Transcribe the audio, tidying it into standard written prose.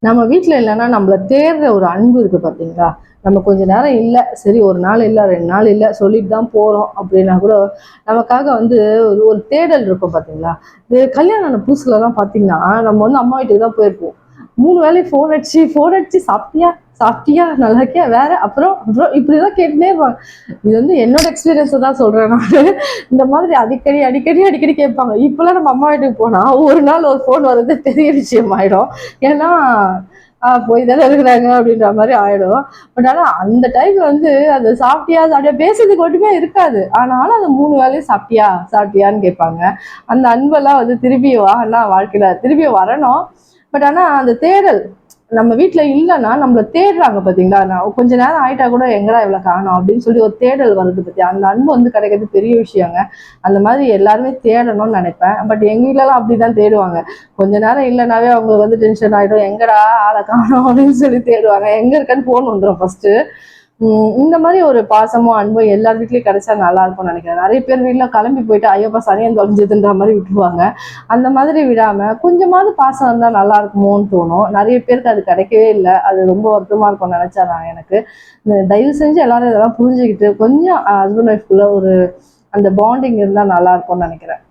நம்ம வீட்ல இல்லைன்னா நம்மள தேடுற ஒரு அன்பு இருக்கு பார்த்தீங்களா? நம்ம கொஞ்ச நேரம் இல்ல, சரி 1 நாள் இல்ல, 2 நாள் இல்ல சொல்லிட்டு தான் போறோம் அப்படின்னா கூட, நமக்காக வந்து ஒரு ஒரு தேடல் இருக்கும் பார்த்தீங்களா? இது கல்யாணம் ஆன புதுசுலலாம் பார்த்தீங்கன்னா, நம்ம வந்து அம்மா வீட்டுக்கு தான் போயிருப்போம். 3 வேளையும் ஃபோன் அடிச்சு "சாப்பிட்டியா? சாப்பிட்டியா? நல்லா இருக்கியா? வேற? அப்புறம் அப்புறம்" இப்படிதான் கேட்டுட்டே இருப்பாங்க. இது வந்து என்னோட எக்ஸ்பீரியன்ஸ தான் சொல்றேன் நானு. இந்த மாதிரி அடிக்கடி கேட்பாங்க. இப்பலாம் நம்ம அம்மா வீட்டுக்கு போனா, ஒரு நாள் ஒரு ஃபோன் வர்றது பெரிய விஷயம் ஆயிடும். ஏன்னா, போய் தானே இருக்கிறாங்க அப்படின்ற மாரி ஆயிடும். பட் ஆனா அந்த டைம்ல வந்து அது சாப்பிட்டியா? சாப்பிட்டியா? பேசுறதுக்கு ஒண்ணுமே இருக்காது. ஆனாலும் அந்த 3 வேளையும் சாப்பிட்டியா? சாப்பிட்டியான்னு கேட்பாங்க. அந்த அன்பெல்லாம் வந்து திருப்பி வான்னா வாழ்க்கையில திருப்பி வரணும். பட் ஆனா அந்த தேடல் நம்ம வீட்ல இல்லன்னா நம்மள தேடுறாங்க பார்த்தீங்களா? நான் கொஞ்ச நேரம் ஆயிட்டா கூட எங்கடா இவள காணோம் அப்படின்னு சொல்லி ஒரு தேடல் வருது பாத்தியா? அந்த அன்பு வந்து கிடைக்கிறது பெரிய விஷயங்க. அந்த மாதிரி எல்லாருமே தேடணும்னு நினைப்பேன். பட் எங்க வீட்லலாம் அப்படிதான் தேடுவாங்க. கொஞ்ச நேரம் இல்லனாவே அவங்களுக்கு வந்து டென்ஷன் ஆயிடும். எங்கடா ஆள காணோம் அப்படின்னு சொல்லி தேடுவாங்க. எங்க இருக்கன்னு ஃபோன் வந்துரும் ஃபர்ஸ்ட்டு. இந்த மாதிரி ஒரு பாசமும், அன்பும் எல்லார் வீட்லயும் கிடைச்சா நல்லா இருக்கும்னு நினைக்கிறேன். நெறைய பேர் வீட்ல கிளம்பி போயிட்டு, ஐயப்பா சனியன் தொலைஞ்சதுன்ற மாரி விட்டுருவாங்க. அந்த மாதிரி விடாம, கொஞ்சமாவது பாசம் இருந்தா நல்லா இருக்குமோன்னு தோணும். நெறைய பேருக்கு அது கிடைக்கவே இல்ல. அது ரொம்ப வருத்தமா இருக்கும்னு நெனச்சா நான் எனக்கு. தயவு செஞ்சு எல்லாரும் இதெல்லாம் புரிஞ்சுகிட்டு, கொஞ்சம் ஹஸ்பண்ட் ஒய்ஃப்குள்ள ஒரு அந்த பாண்டிங் இருந்தா நல்லா இருக்கும்னு நெனைக்கிறேன்.